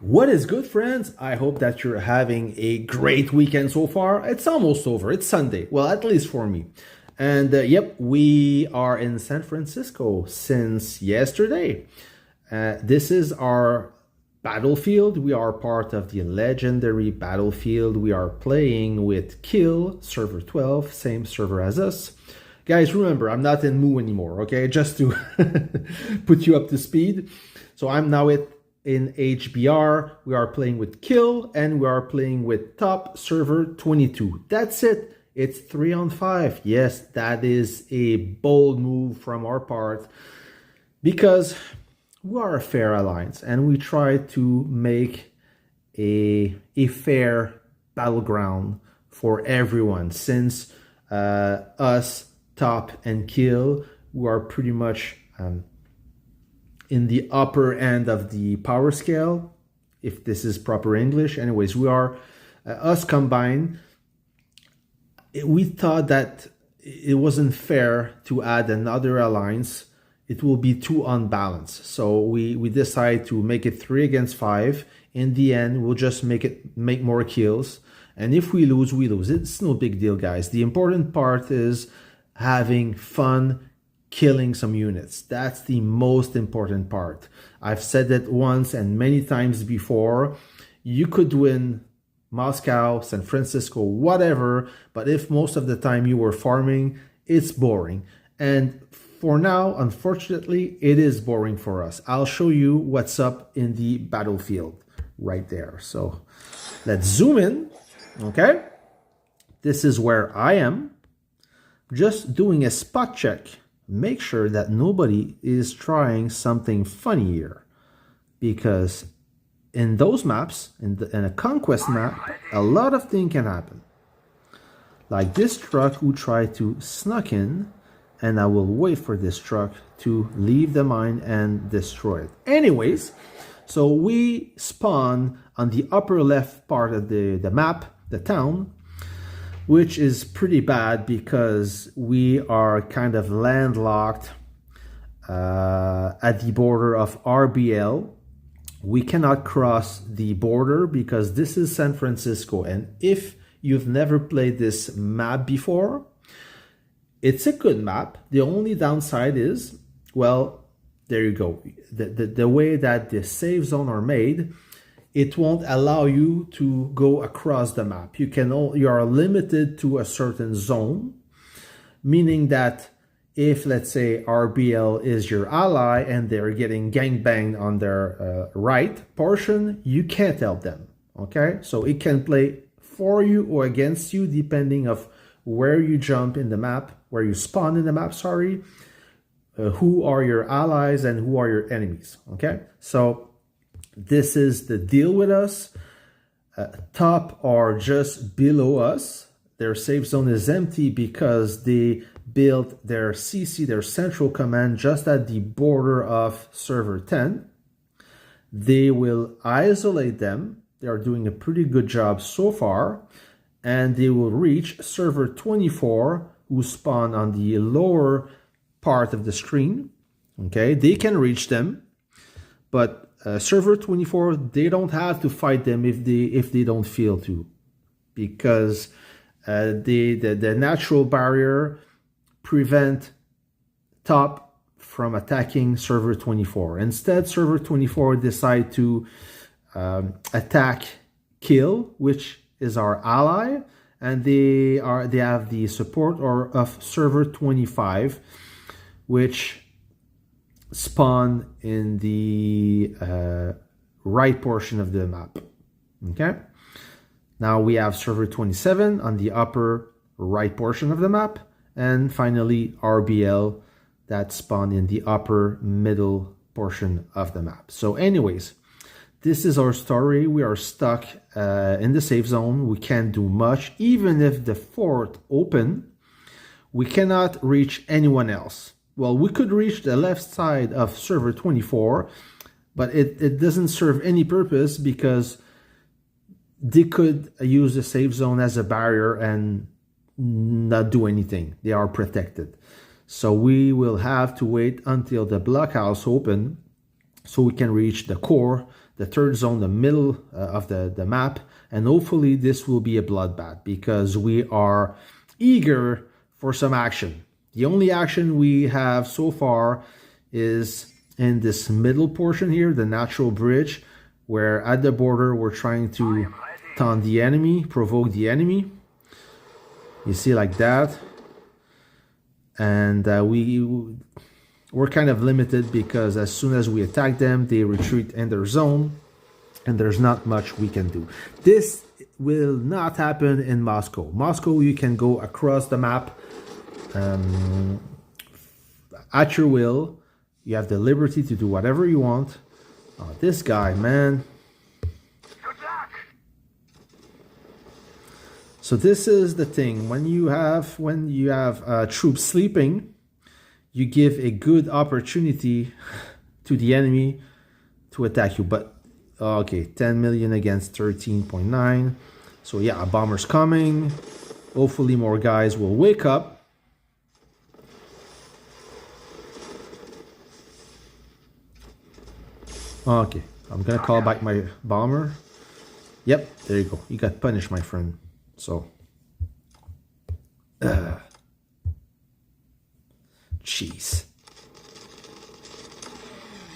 What is good, friends? I hope that you're having a great weekend so far. It's almost over. It's Sunday. Well, at least for me. And yep, we are in San Francisco since yesterday. This is our battlefield. We are part of the legendary battlefield. We are playing with Kill, server 12, same server as us. Guys, remember, I'm not in Moo anymore, okay? Just to put you up to speed. So I'm now in HBR, we are playing with Kill, and we are playing with top server 22. That's it. It's 3 on 5. Yes, that is a bold move from our part because we are a fair alliance and we try to make a fair battleground for everyone. Since us, top and Kill, we are pretty much in the upper end of the power scale, if this is proper English. Anyways, we are us combined. We thought that it wasn't fair to add another alliance. It will be too unbalanced. So we decide to make it 3 against 5. In the end, we'll just make more kills. And if we lose, we lose. It's no big deal, guys. The important part is having fun, killing some units. That's the most important part. I've said that once and many times before. You could win Moscow, San Francisco, whatever, but if most of the time you were farming, it's boring. And for now, unfortunately, it is boring for us. I'll show you what's up in the battlefield right there. So let's zoom in, okay? This is where I am. Just doing a spot check. Make sure that nobody is trying something funny here, because in those maps, in a Conquest map, a lot of things can happen. Like this truck who tried to snuck in, and I will wait for this truck to leave the mine and destroy it. Anyways, so we spawn on the upper left part of the map, the town, which is pretty bad because we are kind of landlocked at the border of RBL. We cannot cross the border because this is San Francisco. And if you've never played this map before, it's a good map. The only downside is, well, there you go. The way that the save zone are made, it won't allow you to go across the map. You are limited to a certain zone, meaning that if, let's say, RBL is your ally and they're getting gangbanged on their right portion, you can't help them, okay? So it can play for you or against you depending of where you jump in the map, where you spawn in the map, sorry, who are your allies and who are your enemies, okay? So this is the deal with us. Top are just below us. Their safe zone is empty because they built their CC, their central command, just at the border of server 10. They will isolate them. They are doing a pretty good job so far. And they will reach server 24, who spawn on the lower part of the screen. Okay, they can reach them, but server 24, they don't have to fight them if they don't feel to, because the natural barrier prevent top from attacking server 24. Instead, server 24 decide to attack Kill, which is our ally, and they have the support of server 25, which spawn in the right portion of the map. Okay, now we have server 27 on the upper right portion of the map, and finally RBL that spawn in the upper middle portion of the map. So anyways, this is our story. We are stuck in the safe zone. We can't do much. Even if the fort open, we cannot reach anyone else. Well, we could reach the left side of server 24, but it doesn't serve any purpose because they could use the safe zone as a barrier and not do anything. They are protected. So we will have to wait until the blockhouse open so we can reach the core, the third zone, the middle of the map. And hopefully this will be a bloodbath because we are eager for some action. The only action we have so far is in this middle portion here, the natural bridge, where at the border we're trying to taunt the enemy, provoke the enemy. You see, like that. And we're kind of limited because as soon as we attack them, they retreat in their zone, and there's not much we can do. This will not happen in Moscow. Moscow, you can go across the map at your will. You have the liberty to do whatever you want. This guy, man. So this is the thing. When you have troops sleeping, you give a good opportunity to the enemy to attack you. But okay, 10 million against 13.9. So yeah, a bomber's coming. Hopefully more guys will wake up. Okay, I'm gonna call back my bomber. Yep, there you go. You got punished, my friend. So, jeez.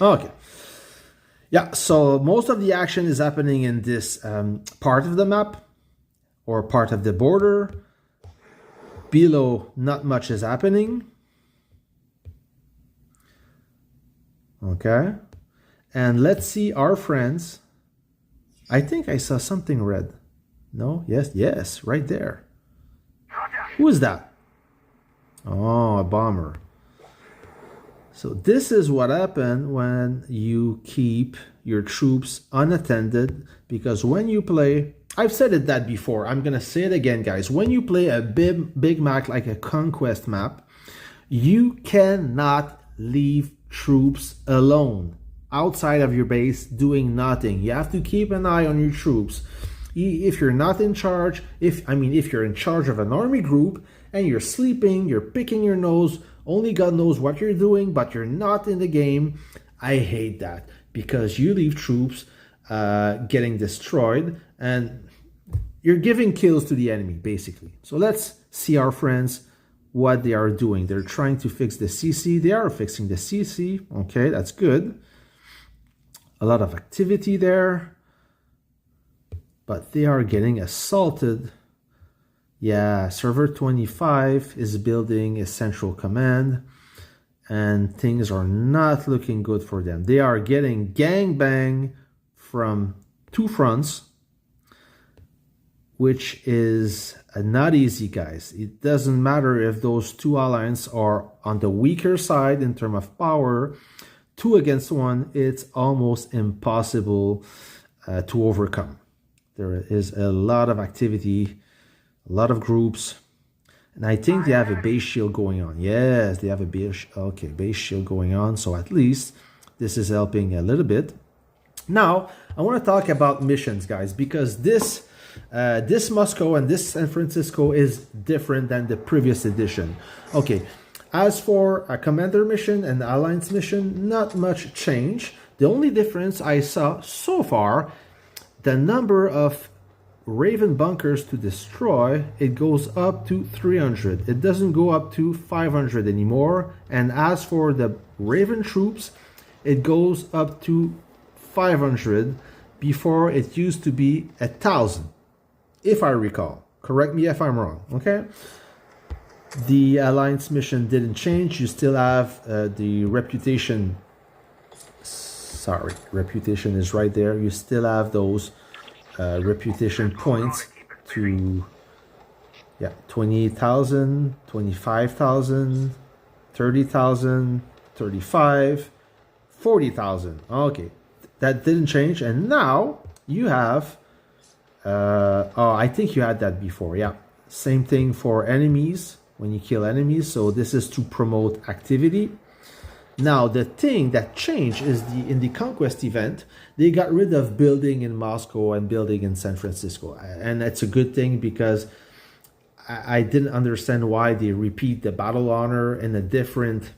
Okay. Yeah, so most of the action is happening in this part of the map or part of the border. Below, not much is happening. Okay. And let's see our friends. I think I saw something red. No? Yes, right there. Who is that? Oh, a bomber. So this is what happened when you keep your troops unattended, because when you play, I've said it that before, I'm gonna say it again, guys. When you play a big map like a Conquest map, you cannot leave troops alone outside of your base doing nothing. You have to keep an eye on your troops. If you're not in charge, if you're in charge of an army group and you're sleeping, you're picking your nose, only God knows what you're doing, but you're not in the game, I hate that, because you leave troops getting destroyed and you're giving kills to the enemy, basically. So let's see our friends, what they are doing. They're trying to fix the CC. They are fixing the CC. Okay, that's good. A lot of activity there. But they are getting assaulted. Yeah, server 25 is building a central command, and things are not looking good for them. They are getting gangbang from two fronts, which is not easy, guys. It doesn't matter if those two alliances are on the weaker side in terms of power. 2 against 1, it's almost impossible to overcome. There is a lot of activity, a lot of groups, and I think they have a base shield going on. Yes, they have a base shield going on, so at least this is helping a little bit. Now, I want to talk about missions, guys, because this Moscow and this San Francisco is different than the previous edition. Okay, as for a commander mission and alliance mission, not much change. The only difference I saw so far, the number of Raven bunkers to destroy, it goes up to 300. It doesn't go up to 500 anymore. And as for the Raven troops, it goes up to 500. Before, it used to be 1,000, if I recall. Correct me if I'm wrong, okay? The alliance mission didn't change. You still have the reputation. Sorry, reputation is right there. You still have those reputation points to, yeah, 28,000, 25,000, 30,000, 35, 40,000. Okay, that didn't change. And now you have, oh, I think you had that before. Yeah, same thing for enemies when you kill enemies. So this is to promote activity. Now, the thing that changed is in the Conquest event, they got rid of building in Moscow and building in San Francisco. And it's a good thing, because I didn't understand why they repeat the battle honor in a different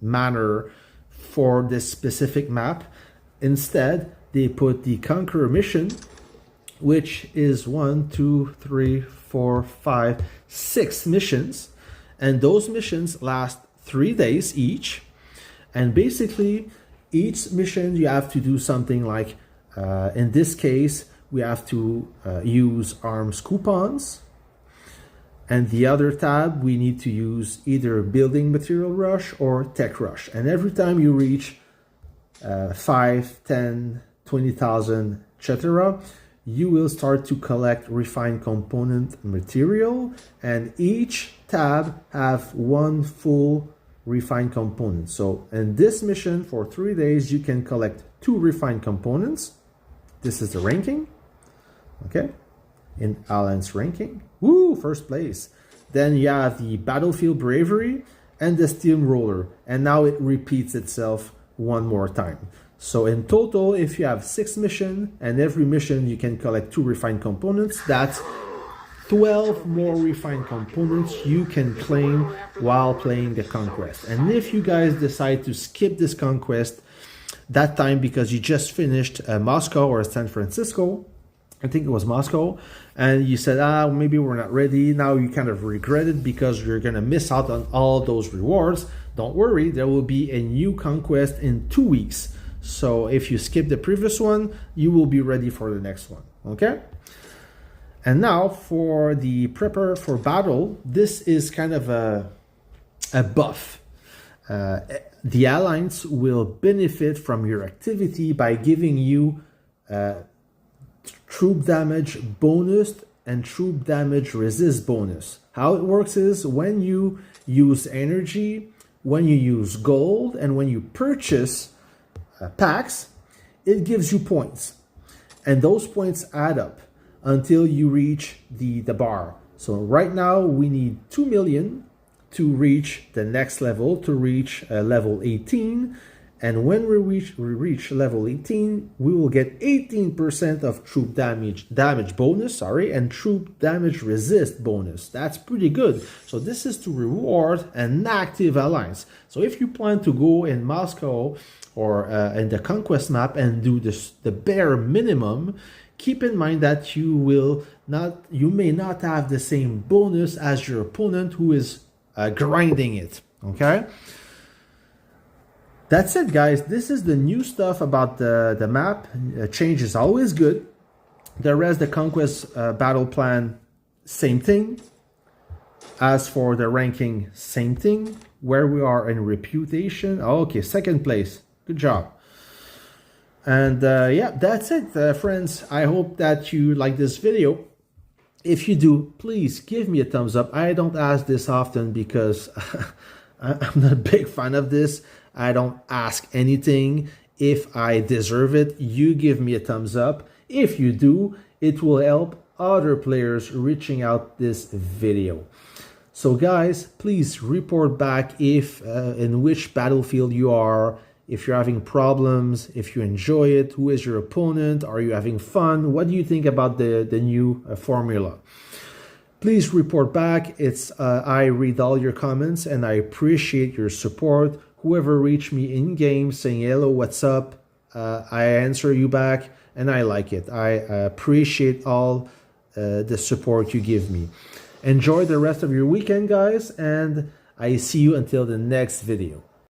manner for this specific map. Instead, they put the Conqueror mission, which is 1, 2, 3, 4, 5, 6 missions. And those missions last 3 days each. And basically, each mission you have to do something like, in this case, we have to use arms coupons. And the other tab, we need to use either building material rush or tech rush. And every time you reach 5, 10, 20,000, etc., you will start to collect refined component material, and each tab have one full refined component. So in this mission for 3 days, you can collect 2 refined components. This is the ranking, okay, in Alan's ranking. Woo, first place. Then you have the Battlefield Bravery and the Steamroller, and now it repeats itself one more time. So in total, if you have 6 missions, and every mission you can collect 2 refined components, that's 12 more refined components you can claim while playing the Conquest. And if you guys decide to skip this Conquest that time because you just finished Moscow or San Francisco, I think it was Moscow, and you said, maybe we're not ready, now you kind of regret it because you're going to miss out on all those rewards, don't worry, there will be a new Conquest in 2 weeks. So if you skip the previous one, you will be ready for the next one, okay? And now for the prepper for battle, this is kind of a buff. The alliance will benefit from your activity by giving you troop damage bonus and troop damage resist bonus. How it works is when you use energy, when you use gold, and when you purchase packs, it gives you points. And those points add up until you reach the bar. So right now we need 2 million to reach the next level, to reach level 18. And when we reach level 18, we will get 18% of troop damage bonus, and troop damage resist bonus. That's pretty good. So this is to reward an active alliance. So if you plan to go in Moscow or in the Conquest map and do the bare minimum, keep in mind that you may not have the same bonus as your opponent who is grinding it, okay? That's it, guys. This is the new stuff about the map. Change is always good. The rest, the Conquest battle plan, same thing. As for the ranking, same thing. Where we are in reputation. Okay, second place. Good job. And yeah, that's it, friends. I hope that you like this video. If you do, please give me a thumbs up. I don't ask this often because I'm not a big fan of this. I don't ask anything. If I deserve it, you give me a thumbs up. If you do, it will help other players reaching out this video. So guys, please report back if in which battlefield you are, if you're having problems, if you enjoy it, who is your opponent, are you having fun, what do you think about the new formula? Please report back. I read all your comments and I appreciate your support. Whoever reached me in game saying hello, what's up, I answer you back and I like it. I appreciate all the support you give me. Enjoy the rest of your weekend, guys, and I see you until the next video.